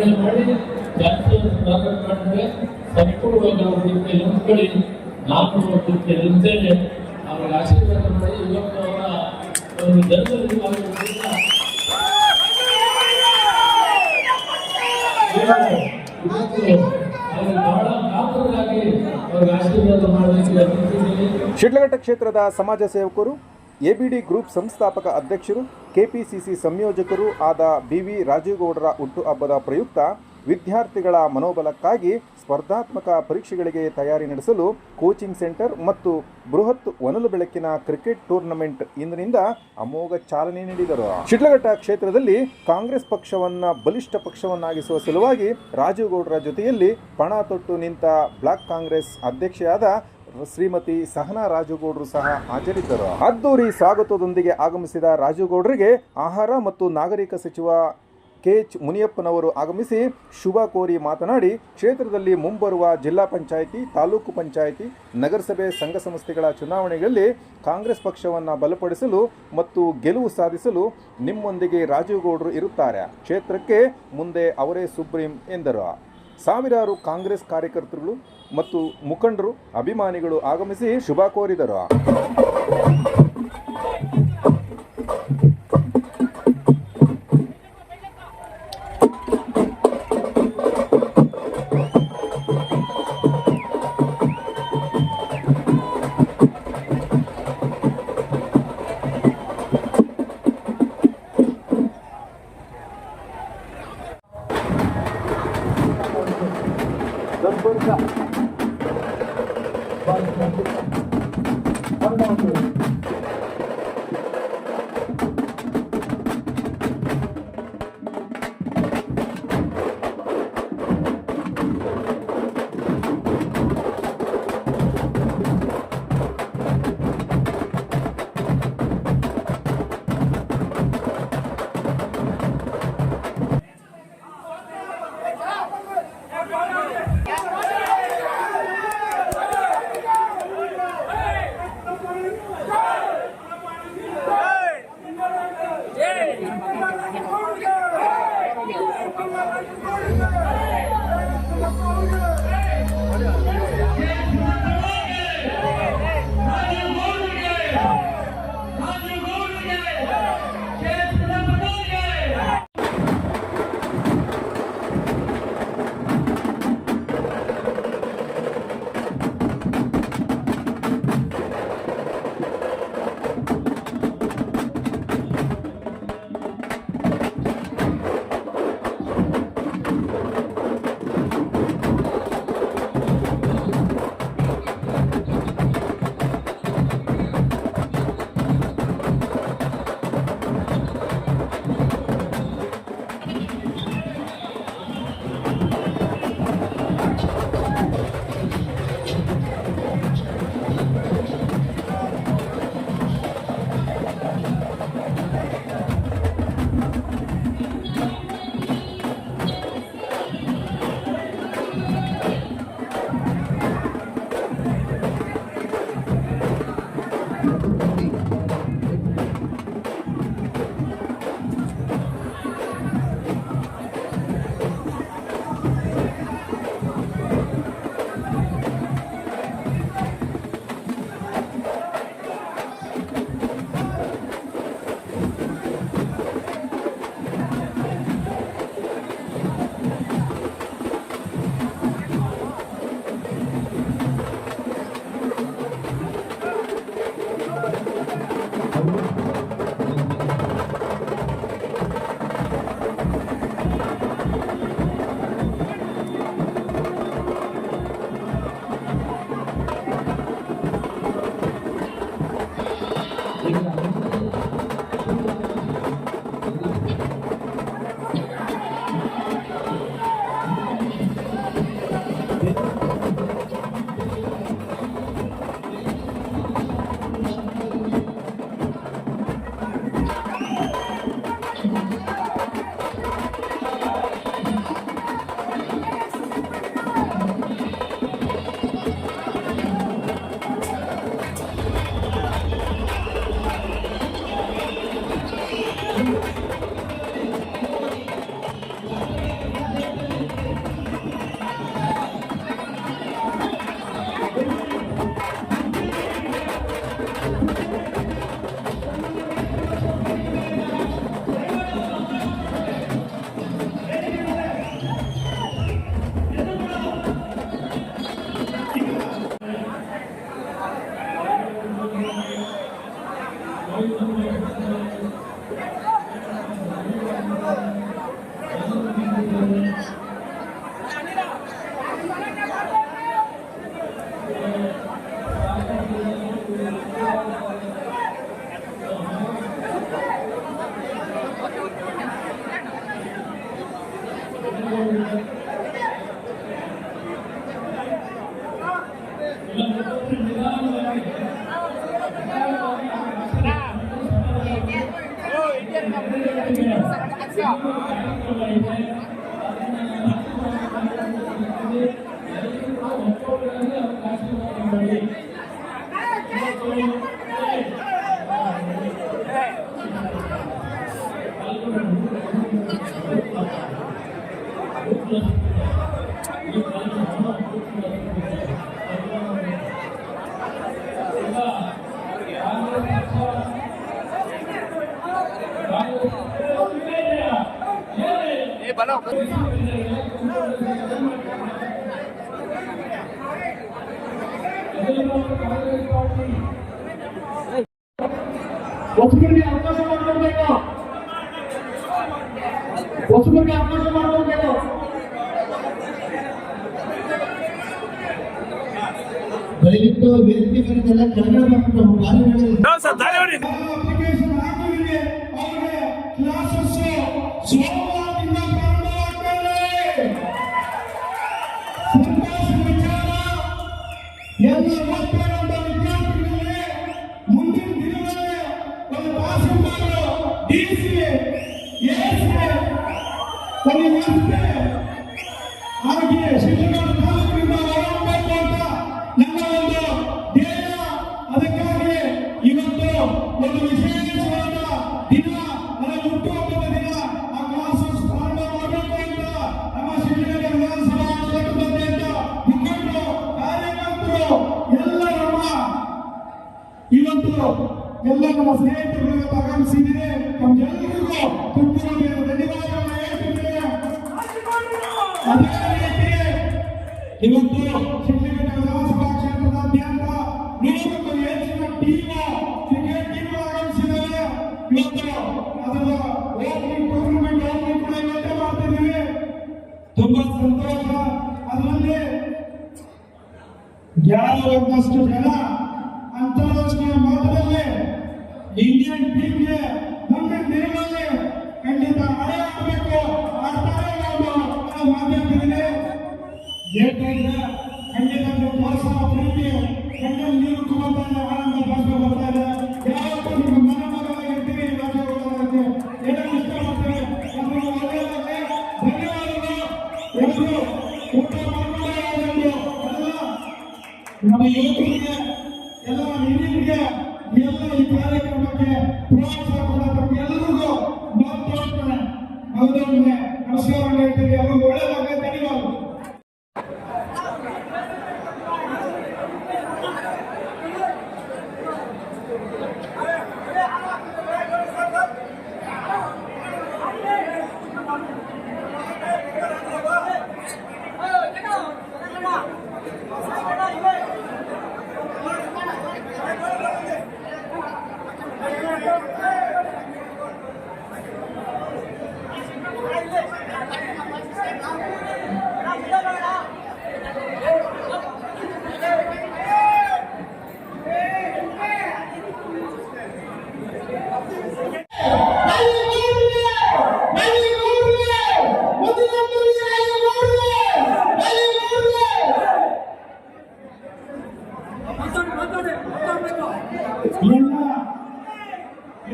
ಕಡಿಮೆ ಮಾಡಿ ಜಾಸ್ತಿಯನ್ನು ಪ್ರಾರಂಭ ಮಾಡಿದ್ರೆ ಸಂಪೂರ್ಣವಾಗಿ ಅವರಿಗೆ ನಿಂತ್ಕೊಳ್ಳಿ. ನಾನು ಅಂತೇಳಿ ಅವರ ಆಶೀರ್ವಾದ ಮಾಡಿ ಇವತ್ತು ಅವರ ಜನರಲ್ಲಿ ಶಿಡ್ಲಘಟ್ಟ ಕ್ಷೇತ್ರದ ಸಮಾಜ ಸೇವಕರು, ಎಬಿಡಿ ಗ್ರೂಪ್ ಸಂಸ್ಥಾಪಕ ಅಧ್ಯಕ್ಷರು, ಕೆಪಿಸಿಸಿ ಸಂಯೋಜಕರು ಆದ ಬಿವಿ ರಾಜೀವ್ಗೌಡರ ಹುಟ್ಟುಹಬ್ಬದ ಪ್ರಯುಕ್ತ ವಿದ್ಯಾರ್ಥಿಗಳ ಮನೋಬಲಕ್ಕಾಗಿ ಸ್ಪರ್ಧಾತ್ಮಕ ಪರೀಕ್ಷೆಗಳಿಗೆ ತಯಾರಿ ನಡೆಸಲು ಕೋಚಿಂಗ್ ಸೆಂಟರ್ ಮತ್ತು ಬೃಹತ್ ಒನಲು ಬೆಳಕಿನ ಕ್ರಿಕೆಟ್ ಟೂರ್ನಮೆಂಟ್ ಇಂದಿನಿಂದ ಅಮೋಘ ಚಾಲನೆ ನೀಡಿದರು. ಶಿಡ್ಲಘಟ್ಟ ಕ್ಷೇತ್ರದಲ್ಲಿ ಕಾಂಗ್ರೆಸ್ ಪಕ್ಷವನ್ನ ಬಲಿಷ್ಠ ಪಕ್ಷವನ್ನಾಗಿಸುವ ಸಲುವಾಗಿ ರಾಜೀವ್ಗೌಡರ ಜೊತೆಯಲ್ಲಿ ಪಣ ತೊಟ್ಟು ನಿಂತ ಬ್ಲಾಕ್ ಕಾಂಗ್ರೆಸ್ ಅಧ್ಯಕ್ಷೆಯಾದ ಶ್ರೀಮತಿ ಸಹನಾ ರಾಜುಗೌಡರು ಸಹ ಹಾಜರಿದ್ದರು. ಅದ್ದೂರಿ ಸ್ವಾಗತದೊಂದಿಗೆ ಆಗಮಿಸಿದ ರಾಜುಗೌಡರಿಗೆ ಆಹಾರ ಮತ್ತು ನಾಗರಿಕ ಸಚಿವ ಕೆಎಚ್ ಮುನಿಯಪ್ಪನವರು ಆಗಮಿಸಿ ಶುಭ ಕೋರಿ ಮಾತನಾಡಿ, ಕ್ಷೇತ್ರದಲ್ಲಿ ಮುಂಬರುವ ಜಿಲ್ಲಾ ಪಂಚಾಯಿತಿ, ತಾಲೂಕು ಪಂಚಾಯಿತಿ, ನಗರಸಭೆ, ಸಂಘ ಸಂಸ್ಥೆಗಳ ಚುನಾವಣೆಗಳಲ್ಲಿ ಕಾಂಗ್ರೆಸ್ ಪಕ್ಷವನ್ನು ಬಲಪಡಿಸಲು ಮತ್ತು ಗೆಲುವು ಸಾಧಿಸಲು ನಿಮ್ಮೊಂದಿಗೆ ರಾಜೀವ್ಗೌಡರು ಇರುತ್ತಾರೆ. ಕ್ಷೇತ್ರಕ್ಕೆ ಮುಂದೆ ಅವರೇ ಸುಪ್ರೀಂ ಎಂದರು. ಸಾವಿರಾರು ಕಾಂಗ್ರೆಸ್ ಕಾರ್ಯಕರ್ತರು ಮತ್ತು ಮುಖಂಡರು, ಅಭಿಮಾನಿಗಳು ಆಗಮಿಸಿ ಶುಭ ಕೋರಿದರು. ಹೊಸಬರಿಗೆ ಅವಕಾಶ ಮಾಡಿಕೊಡ್ಬೇಕು. ಹೊಸಬರಿಗೆ ಅವಕಾಶ ಮಾಡಿಕೊಡ್ಬೇಕು. ದಯವಿಟ್ಟು ವೇದಿಕೆ ಮೇಲೆಲ್ಲ ಕೆಳಗಡೆ ಬಂದು ಅಪ್ಲಿಕೇಶನ್ ಹಾಕಿದ್ರೆ ಅವರಿಗೆ ಕ್ಲಾಸಸ್ ಸೋಮವಾರದಿಂದ ಪ್ರಾರಂಭವಾಗ್ತದೆ. ಸಂತೋಷದ ವಿಚಾರ, ಎಲ್ಲ ಓದ್ತಿರುವಂತ ವಿದ್ಯಾರ್ಥಿಗಳಿಗೆ ಮುಂದಿನ ದಿನಗಳಲ್ಲಿ ಒಂದು ತಹಸೀಲ್ದಾರರು, ಡಿಸಿ, ಎಎಸ್ಪಿ, ಒಂದು ಎಸ್ಪಿ ಹಾಗೆ ಶಿಕ್ಷಕರ ತಾಲೂಕಿನಿಂದ ಹೊರಡಬೇಕು ಅಂತ ನನ್ನ ಒಂದು ಧ್ಯೇಯ. ಅದಕ್ಕಾಗಿ ಇವತ್ತು ಒಂದು ವಿಶೇಷವಾದ ದಿನ, ನನ್ನ ಹುಟ್ಟುಹಬ್ಬದ ದಿನ, ಆ ಕ್ಲಾಸಸ್ ಪ್ರಾರಂಭ ಮಾಡಬೇಕು ಅಂತ ನಮ್ಮ ಶಿಕ್ಷಕರ ವಿಧಾನಸಭಾ ಕ್ಷೇತ್ರದಾದ್ಯಂತ ಮುಖಂಡರು, ಕಾರ್ಯಕರ್ತರು ಎಲ್ಲ ನಮ್ಮ ಇವತ್ತು ಎಲ್ಲ ನಮ್ಮ ಸ್ನೇಹಿತರು ಆಗಮಿಸಿದರೆ ನಮ್ಗೆಲ್ಲರಿಗೂ ತುಂಬುವುದೇ ಧನ್ಯವಾದಗಳನ್ನು ಹೇಳ್ತಿದ್ದೇನೆ. ಅದೇ ರೀತಿ ಇವತ್ತು ಶಿಕ್ಷಕರ ವಿಧಾನಸಭಾ ಕ್ಷೇತ್ರದಾದ್ಯಂತ 100ಕ್ಕೂ ಹೆಚ್ಚಿನ ಕ್ರಿಕೆಟ್ ಟೀಮ್ ಆಗಮಿಸಿದ್ದಾರೆ. ಇವತ್ತು ಅದರ ಓಪನಿಂಗ್ ಟೂರ್ನಮೆಂಟ್ ಓಪನಿಂಗ್ ಕೂಡ ಇವತ್ತೇ ಮಾಡ್ತಿದ್ದೀವಿ. ತುಂಬಾ ಸಂತೋಷ. ಅದರಲ್ಲಿ ಯಾರಷ್ಟು ಜನ ಅಂತಾರಾಷ್ಟ್ರೀಯ ಮಟ್ಟದಲ್ಲಿ ಇಂಡಿಯನ್ ಟೀಮ್ಗೆ ಮುಂದಿನ ದಿನಗಳಲ್ಲಿ ಖಂಡಿತ ಆಡೇ ಆಡಬೇಕು, ಆಡ್ತಾರೆ ಅನ್ನೋ ಮಾಧ್ಯಮದಲ್ಲಿ ಹೇಳ್ತಾ ಇದ್ರೆ ಖಂಡಿತ ಪ್ರೋತ್ಸಾಹ, ಪ್ರೀತಿ ಕಣ್ಣಲ್ಲಿ ನೀರು ತುಂಬುತ್ತಾ ಇದೆ, ಆನಂದ ಭಾಷೆ ಬರ್ತಾ ಇದೆ. ಯಾವತ್ತೂ ನಿಮ್ಮ ಮನಮಗಳಾಗಿರ್ತೀರಿ, ರಾಜ್ಯಗಳಾಗಿರ್ತೀರಿ, ಏನೋ ಇಷ್ಟಪಡ್ತೀರಿ, ಅದನ್ನು ಒಳ್ಳೆಯದಾಗಿ ಧನ್ಯವಾದಗಳು. ಎಲ್ಲರೂ ಊಟ ಮಾಡಿಕೊಂಡು ಎಲ್ಲ ನಮ್ಮ ಯುವಕರಿಗೆ, ಎಲ್ಲ ಹಿರಿಯರಿಗೆ, ಎಲ್ಲ ಈ ಕಾರ್ಯಕ್ರಮಕ್ಕೆ ಪ್ರೋತ್ಸಾಹ ಕೊಡೋದಕ್ಕೆ ಎಲ್ಲರಿಗೂ ಮತ್ತೊಮ್ಮೆ ಅವರೊಮ್ಮೆ ನಮಸ್ಕಾರ ಹೇಳ್ತೀವಿ. ಅವ್ರಿಗೆ ಒಳ್ಳೆಯದಾಗ ಧನ್ಯವಾದಗಳು.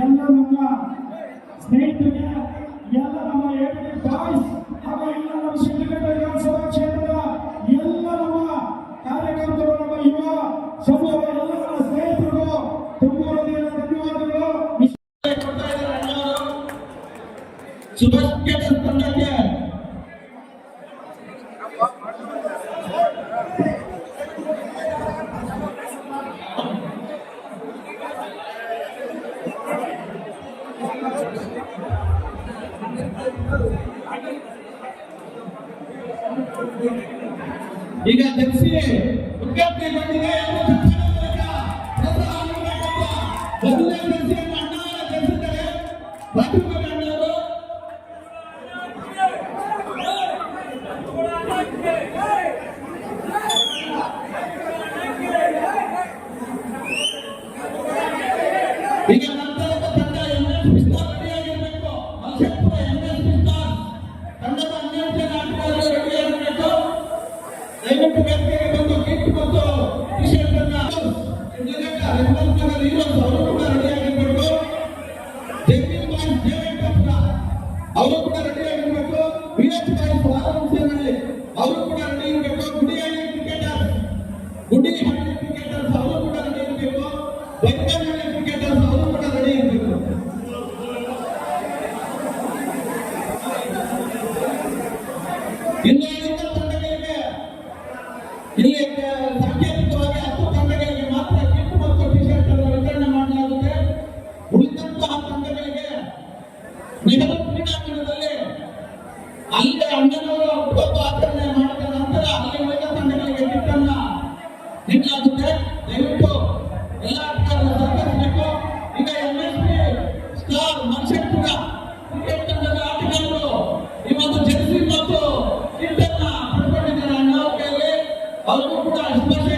ಎಲ್ಲ ನಮ್ಮ ಸ್ನೇಹಿತರಿಗೆ, ಎಲ್ಲ ನಮ್ಮ ಎಬಿಡಿ ಬಾಯ್ಸ್ ಹಾಗೂ ಎಲ್ಲ ನಮ್ಮ ಶಿಕ್ಷಕರ ವಿಧಾನಸಭಾ ಕ್ಷೇತ್ರದ ಎಲ್ಲ ನಮ್ಮ ಕಾರ್ಯಕರ್ತರು, ನಮ್ಮ ಯುವ ಸಮೂಹ, ಎಲ್ಲ ನಮ್ಮ ಸ್ನೇಹಿತರು ತುಂಬ ಹೃದಯದ ಧನ್ಯವಾದಗಳು. ಸುಭಾಷ್ ತಂಡಕ್ಕೆ ಈಗ ಜರ್ಸಿ ವಿಜ್ಞಪ್ತಿ ಬಂದಿದೆ. ಮೊದಲನೇ ಜರ್ಸಿಯನ್ನು ಅಣ್ಣವರ ಜರ್ಸಿದ್ದಾರೆ. ಬಾಟುಕೋಟೆ ಅಣ್ಣವರು ಈಗ ನಂತರದ ತಂಡ MS ಪಿಸ್ತಾ ರೆಡಿಯಾಗಿರ್ಬೇಕು. ಮಲ್ಸೆಪುರ MS ಪಿಸ್ತಾ ತಂಡದ 12 ಜನ ದಯವಿಟ್ಟು ವೇದಿಕೆಗೆ ಬಂದು ಕಿಟ್ ಮತ್ತು ಟಿ-ಶರ್ಟ್ ಅನ್ನ ಅವರು ಕೂಡ ರೆಡಿಯಾಗಿರ್ಬೇಕು. ಜಗದೀಶ್ ಬಾಯ್ಸ್ ದೇವೇಂದ್ರ ಅವರು ಕೂಡ ರೆಡಿಯಾಗಿರ್ಬೇಕು. ವಿಎಚ್ ಬಾಯ್ಸ್ ವಾರಾಂತ್ಯದಲ್ಲಿ ಅವರು ಕೂಡ ರೆಡಿ ಇರಬೇಕು. ಗುಡಿಹಳ್ಳಿ ಕ್ರಿಕೆಟರ್ಸ್ ಅವರು ಕೂಡ ರೆಡಿ ಇರಬೇಕು. ಬೆಂಗಳೂರು ಕ್ರಿಕೆಟರ್ಸ್ ಅವರು ಕೂಡ ರೆಡಿ ಇರಬೇಕು. ಇನ್ನು ತಂಡಗಳಿಗೆ ಇಲ್ಲಿ ಸಾಂಕೇತಿಕವಾಗಿ 10 ತಂಡಗಳಿಗೆ ಮಾತ್ರ ಕಿಟ್ ಮತ್ತು ಟಿ-ಶರ್ಟ್ ಅನ್ನು ವಿತರಣೆ ಮಾಡಲಾಗುತ್ತೆ. ಉಳಿದಂತಹ ತಂಡಗಳಿಗೆ ನೆಹರು ಕ್ರೀಡಾಂಗಣದಲ್ಲಿ ಅಲ್ಲಿ ಅಣ್ಣನವರ ಹುಟ್ಟುಹಬ್ಬ ಆಚರಣೆ ಮಾಡಿದ ನಂತರ ಅಲ್ಲಿ ಉಳಿದ ತಂಡಗಳಿಗೆ ಕಿಟ್ ಅನ್ನ ನೀಡಲಾಗುತ್ತೆ. ದಯವಿಟ್ಟು ಎಲ್ಲ ಅಧಿಕಾರಿಗಳು ಸಹಕರಿಸಬೇಕು. ಈಗ MSP ಸ್ಟಾರ್ ಮನ್ಸೆಟ್ಪುರ ಕ್ರಿಕೆಟ್ ತಂಡದ ಆಟಗಾರರು ಈ ಒಂದು ಜರ್ಸಿ ಮತ್ತು ಕಿಟ್ ಅನ್ನ ಪಡ್ಕೊಂಡಿದ್ದಾರೆ ಅಣ್ಣ ಕೈಯಲ್ಲಿ. ಅವರು ಕೂಡ ಶುಭಾಶಯ